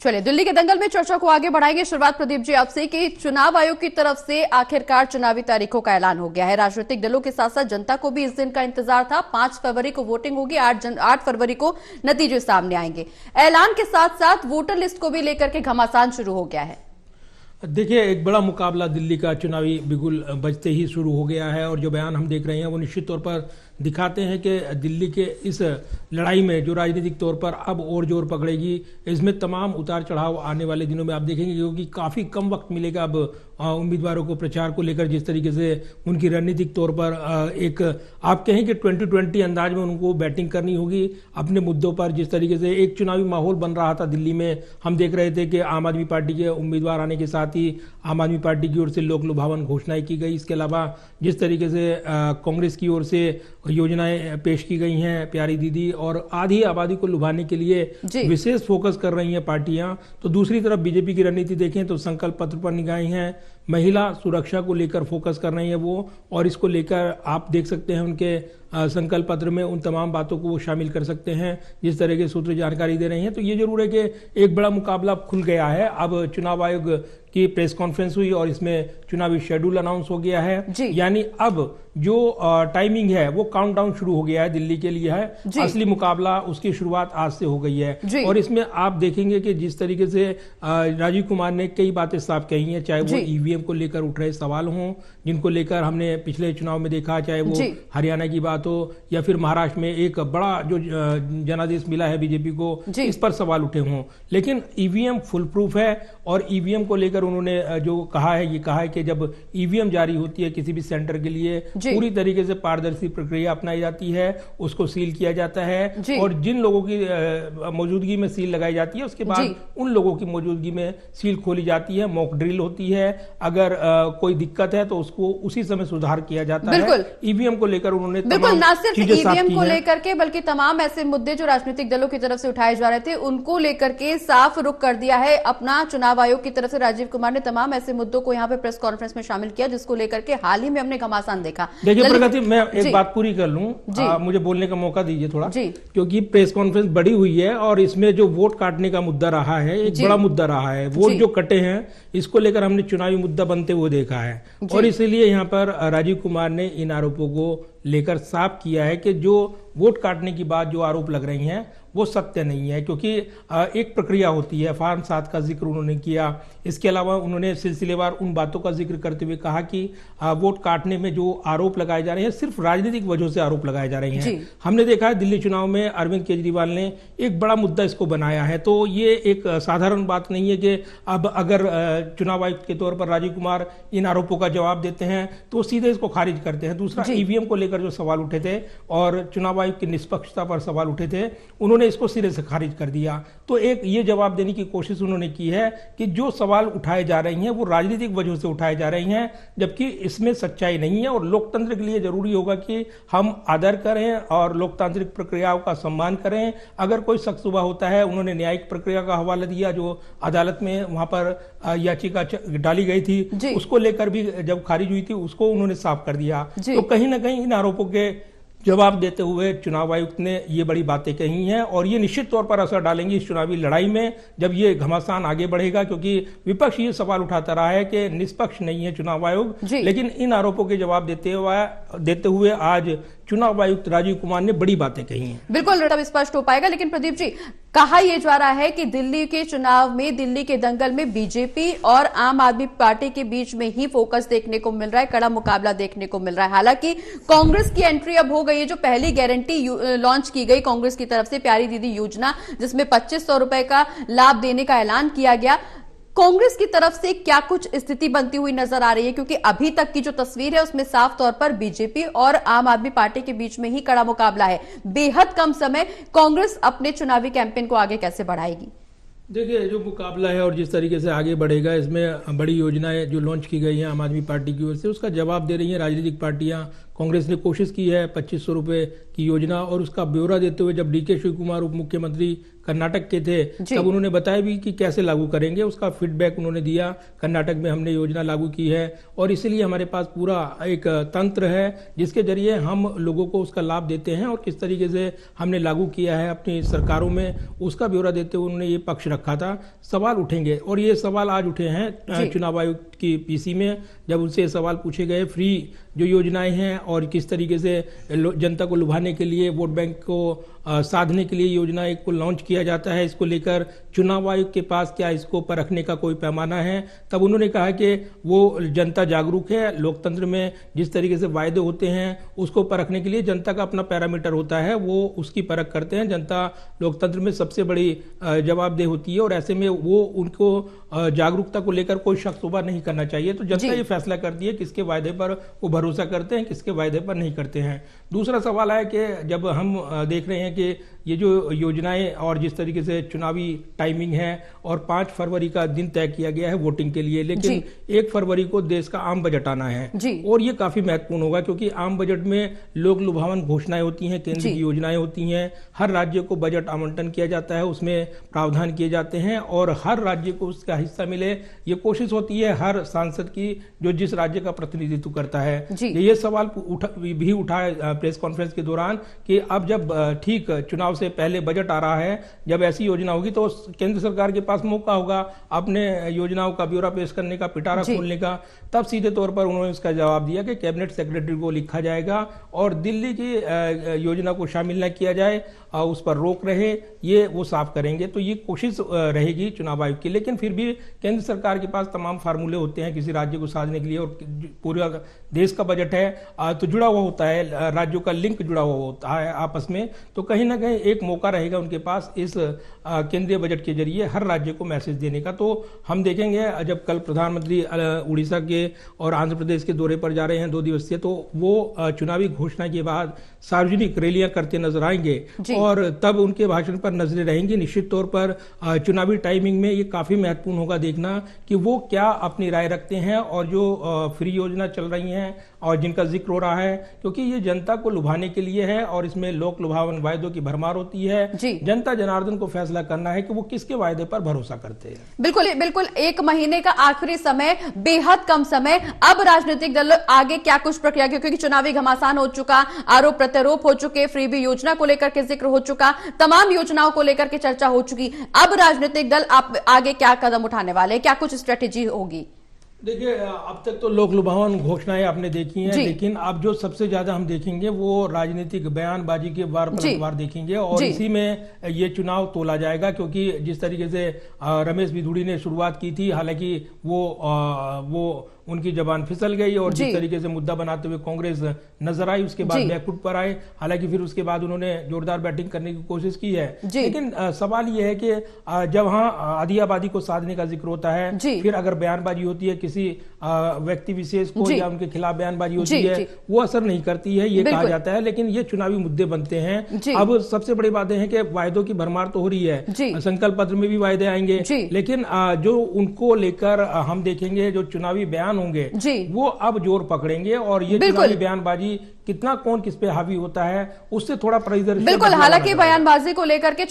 चलिए दिल्ली के दंगल में चर्चा को आगे बढ़ाएंगे। शुरुआत प्रदीप जी आपसे कि चुनाव आयोग की तरफ से आखिरकार चुनावी तारीखों का ऐलान हो गया है। राजनीतिक दलों के साथ साथ जनता को भी इस दिन का इंतजार था। 5 फरवरी को वोटिंग होगी, 8 फरवरी को नतीजे सामने आएंगे। ऐलान के साथ साथ वोटर लिस्ट को भी लेकर के घमासान शुरू हो गया है। देखिए, एक बड़ा मुकाबला दिल्ली का चुनावी बिगुल बजते ही शुरू हो गया है और जो बयान हम देख रहे हैं वो निश्चित तौर पर दिखाते हैं कि दिल्ली के इस लड़ाई में जो राजनीतिक तौर पर अब और जोर पकड़ेगी, इसमें तमाम उतार चढ़ाव आने वाले दिनों में आप देखेंगे, क्योंकि काफ़ी कम वक्त मिलेगा अब उम्मीदवारों को प्रचार को लेकर। जिस तरीके से उनकी रणनीतिक तौर पर एक आप कहें कि 2020 अंदाज में उनको बैटिंग करनी होगी अपने मुद्दों पर। जिस तरीके से एक चुनावी माहौल बन रहा था दिल्ली में, हम देख रहे थे कि आम आदमी पार्टी के उम्मीदवार आने के साथ ही आम आदमी पार्टी की ओर से लोक लुभावन घोषणाएं की गई। इसके अलावा जिस तरीके से कांग्रेस की ओर से योजनाएं पेश की गई हैं, प्यारी दीदी, और आधी आबादी को लुभाने के लिए विशेष फोकस कर रही हैं पार्टियां। तो दूसरी तरफ बीजेपी की रणनीति देखें तो संकल्प पत्र पर निगाहें हैं, महिला सुरक्षा को लेकर फोकस कर रही है वो, और इसको लेकर आप देख सकते हैं उनके संकल्प पत्र में उन तमाम बातों को वो शामिल कर सकते हैं जिस तरह के सूत्र जानकारी दे रहे हैं। तो ये जरूर है कि एक बड़ा मुकाबला खुल गया है। अब चुनाव आयोग की प्रेस कॉन्फ्रेंस हुई और इसमें चुनावी शेड्यूल अनाउंस हो गया है, यानी अब जो टाइमिंग है वो काउंटडाउन शुरू हो गया है दिल्ली के लिए है। असली मुकाबला उसकी शुरुआत आज से हो गई है और इसमें आप देखेंगे कि जिस तरीके से राजीव कुमार ने कई बातें साफ कही हैं, चाहे वो ईवीएम को लेकर उठ रहे सवाल हों जिनको लेकर हमने पिछले चुनाव में देखा, चाहे वो हरियाणा की बात हो या फिर महाराष्ट्र में एक बड़ा जो जनादेश मिला है बीजेपी को, इस पर सवाल उठे हों। लेकिन ईवीएम फुल प्रूफ है और ईवीएम को लेकर उन्होंने जो कहा है, ये कहा है कि जब ईवीएम जारी होती है किसी भी सेंटर के लिए पूरी तरीके से पारदर्शी प्रक्रिया अपनाई जाती है, उसको सील किया जाता है और जिन लोगों की मौजूदगी में सील लगाई जाती है उसके बाद उन लोगों की मौजूदगी में सील खोली जाती है, मॉक ड्रिल होती है। अगर कोई दिक्कत है तो उसको उसी समय सुधार किया जाता है। ईवीएम को लेकर उन्होंने बिल्कुल ना सिर्फ ईवीएम को लेकर के बल्कि तमाम ऐसे मुद्दे जो राजनीतिक दलों की तरफ से उठाए जा रहे थे उनको लेकर के साफ रुख कर दिया है अपना चुनाव आयोग की तरफ से। राजीव कुमार ने तमाम ऐसे मुद्दों को यहाँ पे प्रेस कॉन्फ्रेंस में शामिल किया जिसको लेकर के हाल ही में हमने घमासान देखा। देखिए प्रगति, मैं एक बात पूरी कर लूं, मुझे बोलने का मौका दीजिए थोड़ा, क्योंकि प्रेस कॉन्फ्रेंस बड़ी हुई है और इसमें जो वोट काटने का मुद्दा रहा है एक बड़ा मुद्दा रहा है। वोट जो कटे हैं इसको लेकर हमने चुनावी मुद्दा बनते हुए देखा है और इसीलिए यहाँ पर राजीव कुमार ने इन आरोपों को लेकर साफ किया है कि जो वोट काटने की बात जो आरोप लग रही हैं वो सत्य नहीं है, क्योंकि एक प्रक्रिया होती है। फॉर्म 7 का जिक्र उन्होंने किया। इसके अलावा उन्होंने सिलसिलेवार उन बातों का जिक्र करते हुए कहा कि वोट काटने में जो आरोप लगाए जा रहे हैं सिर्फ राजनीतिक वजह से आरोप लगाए जा रहे हैं। हमने देखा है दिल्ली चुनाव में अरविंद केजरीवाल ने एक बड़ा मुद्दा इसको बनाया है। तो ये एक साधारण बात नहीं है कि अब अगर चुनाव आयुक्त के तौर पर राजीव कुमार इन आरोपों का जवाब देते हैं तो सीधे इसको खारिज करते हैं। दूसरा, ईवीएम को लेकर जो सवाल उठे थे और चुनाव आयोग की निष्पक्षता पर सवाल उठे थे, उन्होंने इसको सिरे से खारिज कर दिया। तो एक ये जवाब देने की कोशिश उन्होंने की है कि जो सवाल उठाए जा रहे हैं वो राजनीतिक वजह से उठाए जा रहे हैं, जबकि इसमें सच्चाई नहीं है। और लोकतंत्र के लिए जरूरी होगा कि हम आदर करें और लोकतांत्रिक प्रक्रियाओं का सम्मान करें। अगर कोई शख्स हुआ होता है, उन्होंने न्यायिक प्रक्रिया का हवाला दिया जो अदालत में वहां पर याचिका डाली गई थी, उसको लेकर भी जब खारिज हुई थी उसको उन्होंने साफ कर दिया। तो कहीं ना कहीं इन आरोपों के जवाब देते हुए चुनाव आयुक्त ने ये बड़ी बातें कही हैं और ये निश्चित तौर पर असर डालेंगी इस चुनावी लड़ाई में जब ये घमासान आगे बढ़ेगा, क्योंकि विपक्ष ये सवाल उठाता रहा है कि निष्पक्ष नहीं है चुनाव आयोग। लेकिन इन आरोपों के जवाब देते हुए आज चुनाव आयुक्त राजीव कुमार ने बड़ी बातें कही हैं। बिल्कुल तब स्पष्ट हो पाएगा। लेकिन प्रदीप जी, कहा यह जा रहा है कि दिल्ली के चुनाव में, दिल्ली के दंगल में बीजेपी और आम आदमी पार्टी के बीच में ही फोकस देखने को मिल रहा है, कड़ा मुकाबला देखने को मिल रहा है। हालांकि कांग्रेस की एंट्री अब हो गई है। जो पहली गारंटी लॉन्च की गई कांग्रेस की तरफ से, प्यारी दीदी योजना, जिसमें 2500 रुपए का लाभ देने का ऐलान किया गया, कांग्रेस की तरफ से क्या कुछ स्थिति बनती हुई नजर आ रही है? क्योंकि अभी तक की जो तस्वीर है उसमें साफ तौर पर बीजेपी और आम आदमी पार्टी के बीच में ही कड़ा मुकाबला है। बेहद कम समय, कांग्रेस अपने चुनावी कैंपेन को आगे कैसे बढ़ाएगी? देखिए, जो मुकाबला है और जिस तरीके से आगे बढ़ेगा, इसमें बड़ी योजनाएं जो लॉन्च की गई हैं आम आदमी पार्टी की ओर से, उसका जवाब दे रही हैं राजनीतिक पार्टियां। कांग्रेस ने कोशिश की है 2500 रुपए की योजना, और उसका ब्यौरा देते हुए जब डीके शिव कुमार उप मुख्यमंत्री कर्नाटक के थे तब उन्होंने बताया भी कि कैसे लागू करेंगे, उसका फीडबैक उन्होंने दिया। कर्नाटक में हमने योजना लागू की है और इसीलिए हमारे पास पूरा एक तंत्र है जिसके जरिए हम लोगों को उसका लाभ देते हैं, और किस तरीके से हमने लागू किया है अपनी सरकारों में उसका ब्यौरा देते हुए उन्होंने ये पक्ष रखा था। सवाल उठेंगे और ये सवाल आज उठे हैं चुनाव आयोग की पीसी में, जब उनसे सवाल पूछे गए फ्री जो योजनाएं हैं और किस तरीके से जनता को लुभाने के लिए, वोट बैंक को साधने के लिए योजना एक को लॉन्च किया जाता है, इसको लेकर चुनाव आयोग के पास क्या इसको परखने का कोई पैमाना है। तब उन्होंने कहा कि वो जनता जागरूक है, लोकतंत्र में जिस तरीके से वायदे होते हैं उसको परखने के लिए जनता का अपना पैरामीटर होता है, वो उसकी परख करते हैं। जनता लोकतंत्र में सबसे बड़ी जवाबदेह होती है और ऐसे में वो उनको जागरूकता को लेकर कोई शक शुबा नहीं करना चाहिए। तो जनता ये फैसला करती है किसके वायदे पर वो भरोसा करते हैं, किसके वायदे पर नहीं करते हैं। दूसरा सवाल है कि जब हम देख रहे हैं कि ये जो योजनाएं और जिस तरीके से चुनावी टाइमिंग है और 5 फरवरी का दिन तय किया गया है वोटिंग के लिए, लेकिन 1 फरवरी को देश का आम बजट आना है और ये काफी महत्वपूर्ण होगा क्योंकि आम बजट में लोक लुभावन घोषणाएं होती हैं, केंद्र की योजनाएं होती हैं, हर राज्य को बजट आवंटन किया जाता है, उसमें प्रावधान किए जाते हैं और हर राज्य को उसका हिस्सा मिले, ये कोशिश होती है हर सांसद की जो जिस राज्य का प्रतिनिधित्व करता है। ये सवाल भी उठा प्रेस कॉन्फ्रेंस के दौरान कि अब जब ठीक चुनाव से पहले बजट आ रहा है, जब ऐसी योजना होगी तो केंद्र सरकार के पास मौका होगा अपने योजनाओं का ब्यौरा पेश करने का, पिटारा खोलने का। तब सीधे तौर पर उन्होंने उसका जवाब दिया कि कैबिनेट सेक्रेटरी को लिखा जाएगा और दिल्ली की योजना को शामिल न किया जाए, उस पर रोक रहे, ये वो साफ करेंगे। तो ये कोशिश रहेगी चुनाव आयोग की, लेकिन फिर भी केंद्र सरकार के पास तमाम फार्मूले होते हैं किसी राज्य को साधने के लिए, और पूरा देश का बजट है तो जुड़ा हुआ होता है, राज्यों का लिंक जुड़ा हुआ होता है आपस में। तो कहीं ना कहीं एक मौका रहेगा उनके पास इस केंद्रीय बजट के जरिए हर राज्य को मैसेज देने का। तो हम देखेंगे जब कल प्रधानमंत्री उड़ीसा के और आंध्र प्रदेश के दौरे पर जा रहे हैं 2 दिवसीय, तो वो चुनावी घोषणा के बाद सार्वजनिक रैलियां करते नजर आएंगे और तब उनके भाषण पर नजरें रहेंगी। निश्चित तौर पर चुनावी टाइमिंग में ये काफी महत्वपूर्ण होगा देखना कि वो क्या अपनी राय रखते हैं और जो फ्री योजना चल रही हैं और जिनका जिक्र हो रहा है, क्योंकि ये जनता को लुभाने के लिए है और इसमें लोक लुभावन वायदों की भरमार होती है। जनता जनार्दन को फैसला करना है कि वो किसके वायदे पर भरोसा करते हैं। बिल्कुल बिल्कुल, 1 महीने का आखिरी समय, बेहद कम समय। अब राजनीतिक दल आगे क्या कुछ प्रक्रिया, क्योंकि चुनावी घमासान हो चुका, आरोप प्रत्यारोप हो चुके, फ्रीबी योजना को लेकर के जिक्र हो चुका, तमाम योजनाओं को लेकर के चर्चा हो चुकी। अब राजनीतिक दल आप आगे क्या कदम उठाने वाले, क्या कुछ स्ट्रेटेजी होगी? देखिए, अब तक तो लोक लुभावन घोषणाएं आपने देखी हैं, लेकिन अब जो सबसे ज्यादा हम देखेंगे वो राजनीतिक बयानबाजी के वार पलटवार देखेंगे और इसी में ये चुनाव तोला जाएगा। क्योंकि जिस तरीके से रमेश बिधूड़ी ने शुरुआत की थी, हालांकि वो उनकी जबान फिसल गई और जिस तरीके से मुद्दा बनाते हुए कांग्रेस नजर आई, उसके बाद बैकफुट पर आए। हालांकि फिर उसके बाद उन्होंने जोरदार बैटिंग करने की कोशिश की है, लेकिन सवाल यह है कि जब वहां आधी आबादी को साधने का जिक्र होता है, फिर अगर बयानबाजी होती है किसी व्यक्ति विशेष को या उनके खिलाफ बयानबाजी होती है, वो असर नहीं करती है, ये कहा जाता है। लेकिन ये चुनावी मुद्दे बनते हैं। अब सबसे बड़ी बातें हैं कि वायदों की भरमार तो हो रही है, संकल्प पत्र में भी वायदे आएंगे, लेकिन जो उनको लेकर हम देखेंगे जो चुनावी बयान होंगे वो अब जोर पकड़ेंगे और ये चुनावी बयानबाजी कितना कौन किस पे हावी होता है उससे थोड़ा परिदृश्य। बिल्कुल, हालांकि बयानबाजी को लेकर के